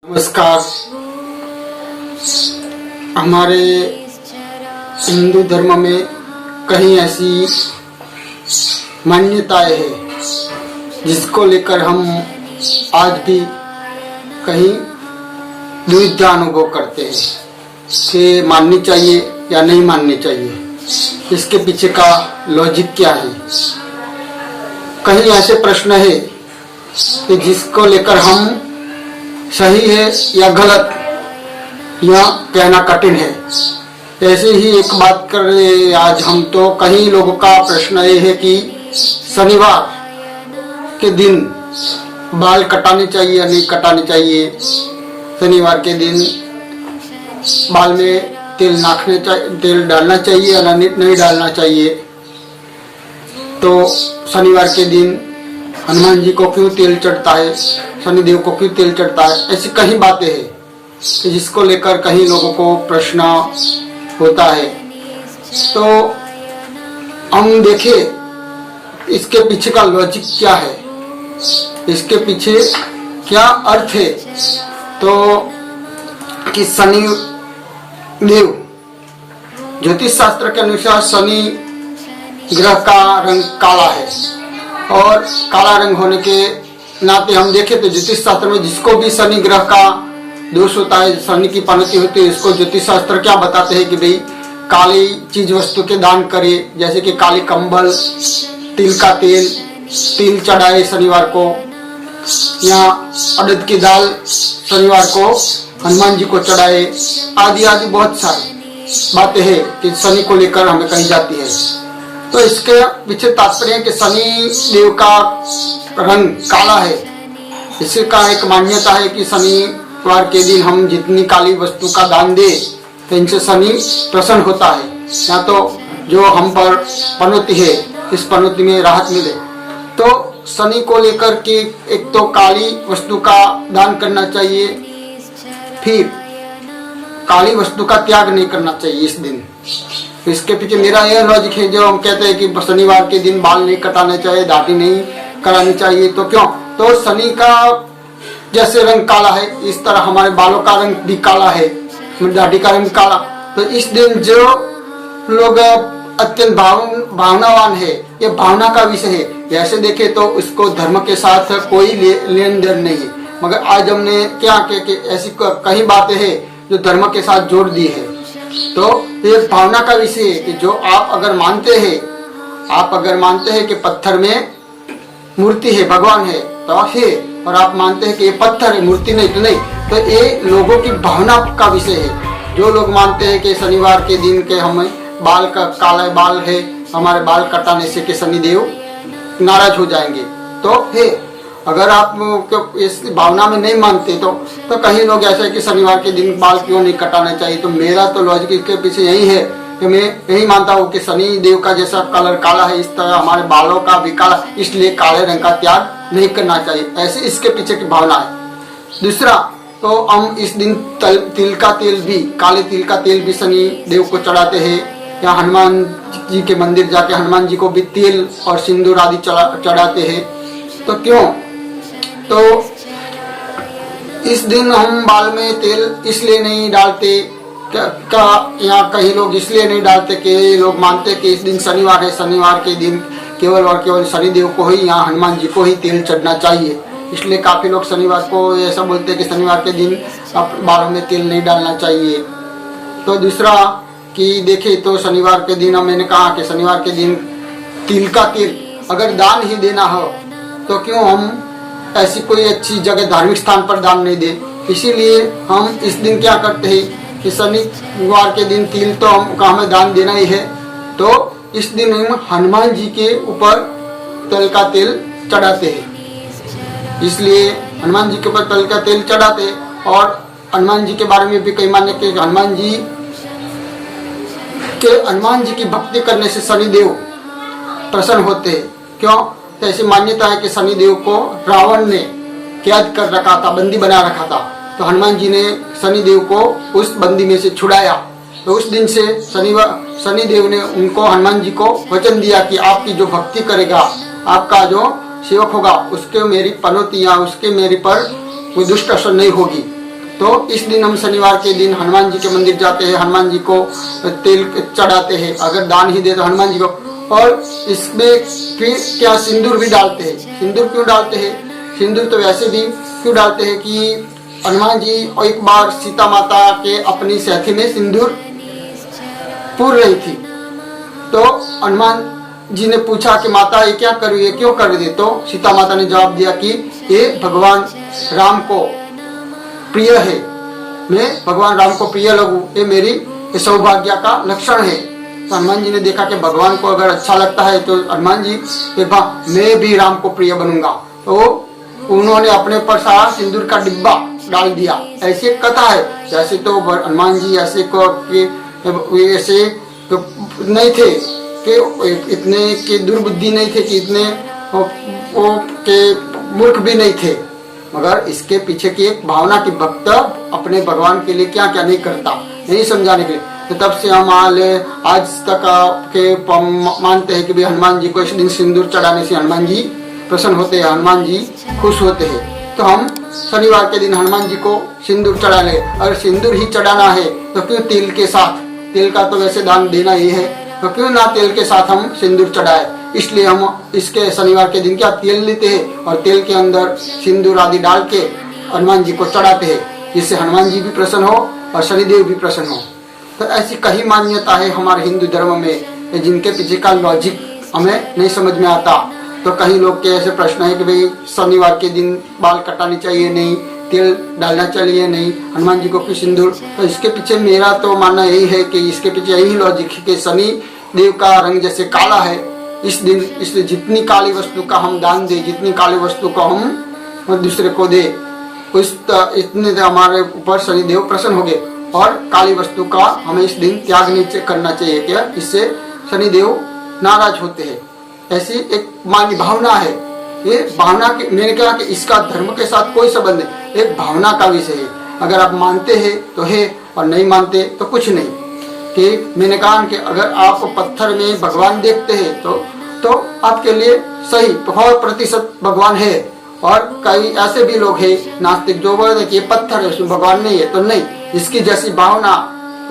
नमस्कार। हमारे हिंदू धर्म में कहीं ऐसी मान्यताएं हैं जिसको लेकर हम आज भी कहीं दुविधा अनुभव करते हैं कि माननी चाहिए या नहीं माननी चाहिए। इसके पीछे का लॉजिक क्या है? कहीं ऐसे प्रश्न है कि जिसको लेकर हम सही है या गलत या कहना कठिन है। ऐसे ही एक बात कर रहे हैं आज हम। तो कई लोगों का प्रश्न ये है कि शनिवार के दिन बाल कटाने चाहिए या नहीं कटाने चाहिए। शनिवार के दिन बाल में तेल डालना चाहिए या नहीं डालना चाहिए। तो शनिवार के दिन हनुमान जी को क्यों तेल चढ़ता है, शनिदेव को क्यों तेल चढ़ता है, ऐसी कई बातें हैं कि जिसको लेकर कई लोगों को प्रश्न होता है। तो हम देखें इसके पीछे का लॉजिक क्या है, इसके पीछे क्या अर्थ है। तो कि शनिदेव ज्योतिष शास्त्र के अनुसार शनि ग्रह का रंग काला है और काला रंग होने के नाते हम देखें तो ज्योतिष शास्त्र में जिसको भी शनि ग्रह का दोष होता है, शनि की पनौती होती है, इसको ज्योतिष शास्त्र क्या बताते हैं कि भाई काली चीज वस्तु के दान करे। जैसे कि काली कंबल, तिल का तेल, तिल चढ़ाए शनिवार को, या अड़द की दाल शनिवार को हनुमान जी को चढ़ाए, आदि आदि बहुत सारी बातें हैं कि शनि को लेकर हमें कही जाती है। तो इसके पीछे तात्पर्य है कि शनि देव का रंग काला है। इसका एक मान्यता है कि शनिवार के दिन हम जितनी काली वस्तु का दान दे तो इनसे शनि प्रसन्न होता है, या तो जो हम पर पनौती है इस पनौती में राहत मिले। तो शनि को लेकर के एक तो काली वस्तु का दान करना चाहिए, फिर काली वस्तु का त्याग नहीं करना चाहिए इस दिन। इसके पीछे मेरा यह लॉजिक है, जो हम कहते हैं कि शनिवार के दिन बाल नहीं कटाने चाहिए, दाढ़ी नहीं करानी चाहिए। तो क्यों? तो शनि का जैसे रंग काला है इस तरह हमारे बालों का रंग भी काला है, दाढ़ी का रंग काला। तो इस दिन जो लोग अत्यंत भावनावान है, ये भावना का विषय है। ऐसे देखे तो उसको धर्म के साथ कोई लेन देन नहीं है। मगर आज हमने क्या कि ऐसी कई बातें हैं जो धर्म के साथ जोड़ दी है। तो ये भावना का विषय है कि जो आप अगर मानते हैं कि पत्थर में मूर्ति है, भगवान है तो है, और आप मानते हैं कि ये पत्थर है मूर्ति नहीं तो नहीं, तो ये लोगों की भावना का विषय है। जो लोग मानते हैं कि शनिवार के दिन के हमें बाल का काला बाल है, हमारे बाल कटाने से कि शनिदेव नाराज हो जाएंगे, तो है। अगर आप इस भावना में नहीं मानते तो कई लोग ऐसा है कि शनिवार के दिन बाल क्यों नहीं कटाना चाहिए। तो मेरा तो लॉजिक इसके पीछे यही है कि मैं यही मानता हूँ कि शनि देव का जैसा कलर काला है इस तरह हमारे बालों का भी काला, इसलिए काले रंग का त्याग नहीं करना चाहिए। ऐसे इसके पीछे की भावना है। दूसरा, तो हम इस दिन तिल का तेल भी, काले तिल का तेल भी शनि देव को चढ़ाते हैं, या हनुमान जी के मंदिर जाके हनुमान जी को भी तेल और सिंदूर आदि चढ़ाते हैं। तो क्यों? तो इस दिन हम बाल में तेल इसलिए नहीं डालते या कई लोग इसलिए नहीं डालते कि लोग मानते कि इस दिन शनिवार है, शनिवार के दिन केवल और केवल शनिदेव को ही या हनुमान जी को ही तेल चढ़ना चाहिए। इसलिए काफी लोग शनिवार को ऐसा बोलते हैं कि शनिवार के दिन बालों में तेल नहीं डालना चाहिए। तो दूसरा कि देखे तो शनिवार के दिन मैंने कहा कि शनिवार के दिन तिल का तेल अगर दान ही देना हो तो क्यों हम ऐसी कोई अच्छी जगह धार्मिक स्थान पर दान नहीं दे। इसीलिए हम इस दिन क्या करते हैं कि शनिवार के दिन तिल तो हमें दान देना ही है। तो इस दिन हम हनुमान जी के ऊपर तिल का तेल चढ़ाते हैं, इसलिए हनुमान जी के ऊपर तिल का तेल चढ़ाते हैं। और हनुमान जी के बारे में भी कई माने कि हनुमान जी की भक्ति करने से शनिदेव प्रसन्न होते हैं। क्यों? तो ऐसी मान्यता है कि शनिदेव को रावण ने कैद कर रखा था, बंदी बना रखा था, तो हनुमान जी ने शनिदेव को उस बंदी में से छुड़ाया। तो उस दिन से शनिदेव ने उनको, हनुमान जी को वचन दिया कि आपकी जो भक्ति करेगा, आपका जो सेवक होगा, उसके मेरी पनौती या उसके मेरे पर कोई दुष्ट असर नहीं होगी। तो इस दिन हम शनिवार के दिन हनुमान जी के मंदिर जाते हैं, हनुमान जी को तेल चढ़ाते हैं, अगर दान ही दे तो हनुमान जी को। और इसमें फिर क्या सिंदूर भी डालते हैं। सिंदूर क्यों डालते हैं? सिंदूर तो वैसे भी क्यों डालते हैं कि हनुमान जी एक बार सीता माता के अपनी सैथी में सिंदूर पूर रही थी, तो हनुमान जी ने पूछा कि माता ये क्या कर रही है, क्यों कर रही है? तो सीता माता ने जवाब दिया कि ये भगवान राम को प्रिय है, मैं भगवान राम को प्रिय लगूं, ये मेरी सौभाग्य का लक्षण है। तो हनुमान जी ने देखा कि भगवान को अगर अच्छा लगता है तो हनुमान जी मैं भी राम को प्रिय बनूंगा, तो उन्होंने अपने पर सारा सिंदूर का डिब्बा डाल दिया। ऐसी कथा है। जैसे तो हनुमान जी ऐसे तो नहीं थे कि इतने के दुर्बुद्धि नहीं थे कि इतने के मूर्ख भी नहीं थे, मगर इसके पीछे की एक भावना की भक्त अपने भगवान के लिए क्या क्या नहीं करता, नहीं समझाने के लिए। तो तब से हम आज तक के मानते हैं कि भाई हनुमान जी को इस दिन सिंदूर चढ़ाने से हनुमान जी प्रसन्न होते हैं, हनुमान जी खुश होते हैं। तो हम शनिवार के दिन हनुमान जी को सिंदूर चढ़ा ले। अगर सिंदूर ही चढ़ाना है तो क्यों तिल के साथ, तिल का तो वैसे दान देना ही है, तो क्यों ना तेल के साथ हम सिंदूर चढ़ाए। इसलिए हम इसके शनिवार के दिन क्या तेल लेते हैं और तेल के अंदर सिंदूर आदि डाल के हनुमान जी को चढ़ाते हैं, जिससे हनुमान जी भी प्रसन्न हो और शनिदेव भी प्रसन्न हो। तो ऐसी कई मान्यता है हमारे हिंदू धर्म में, जिनके पीछे का लॉजिक हमें नहीं समझ में आता। तो कई लोग के ऐसे प्रश्न है कि भाई शनिवार के दिन बाल कटाने चाहिए नहीं, तेल डालना चाहिए नहीं, हनुमान जी को क्यों सिंदूर। तो इसके पीछे मेरा तो मानना यही है कि इसके पीछे यही लॉजिक है कि शनि देव का रंग जैसे काला है, इस दिन इसलिए जितनी काली वस्तु का हम दान दे, जितनी काली वस्तु को हम दूसरे को दे, इतने हमारे ऊपर शनिदेव प्रसन्न हो गए। और काली वस्तु का हमें इस दिन त्याग नहीं करना चाहिए, क्या इससे शनिदेव नाराज होते हैं। ऐसी एक मान्य भावना है। ये भावना के मैंने कहा कि इसका धर्म के साथ कोई संबंध नहीं, एक भावना का विषय है। अगर आप मानते हैं तो है और नहीं मानते तो कुछ नहीं। कि मैंने कहा कि अगर आप पत्थर में भगवान देखते हैं तो आपके लिए सही 100% भगवान है। और कई ऐसे भी लोग हैं नास्तिक जो बोलते हैं कि पत्थर है उसमें भगवान नहीं है, तो नहीं, इसकी जैसी भावना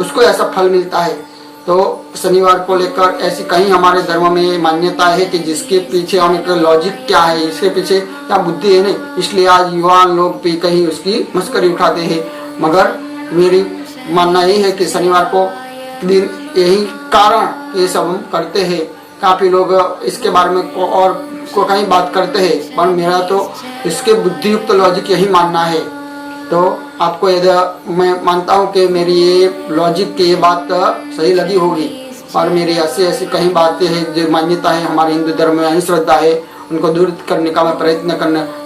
उसको ऐसा फल मिलता है। तो शनिवार को लेकर ऐसी कहीं हमारे धर्म में मान्यता है कि जिसके पीछे हमें लॉजिक क्या है, इसके पीछे क्या बुद्धि है, नहीं। इसलिए आज युवा लोग भी कहीं उसकी मस्करी उठाते हैं। मगर मेरी मानना यही है कि शनिवार को दिन यही कारण ये सब हम करते हैं। काफी लोग इसके बारे में और को कहीं बात करते हैं, पर मेरा तो इसके बुद्धियुक्त लॉजिक यही मानना है। तो आपको यदि मैं मानता हूँ कि मेरी ये लॉजिक की ये बात सही लगी होगी, और मेरी ऐसी कहीं बातें हैं जो मान्यता है हमारे हिंदू धर्म में अंधश्रद्धा है, उनको दूर करने का मैं प्रयत्न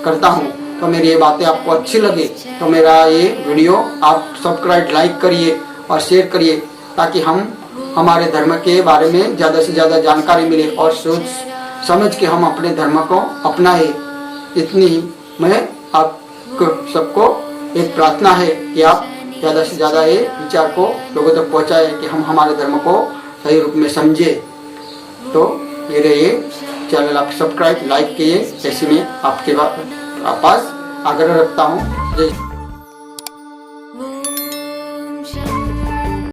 करता हूँ। तो मेरी ये बातें आपको अच्छी लगे तो मेरा ये वीडियो आप सब्सक्राइब, लाइक करिए और शेयर करिए, ताकि हम हमारे धर्म के बारे में ज़्यादा से ज़्यादा जानकारी मिले और सोच समझ के हम अपने धर्म को अपनाए। इतनी ही मैं आप सबको एक प्रार्थना है कि आप ज़्यादा से ज़्यादा ये विचार को लोगों तक पहुँचाए कि हम हमारे धर्म को सही रूप में समझे। तो मेरे ये चैनल आप सब्सक्राइब, लाइक किए, ऐसे में आपके पास आग्रह रखता हूँ। जय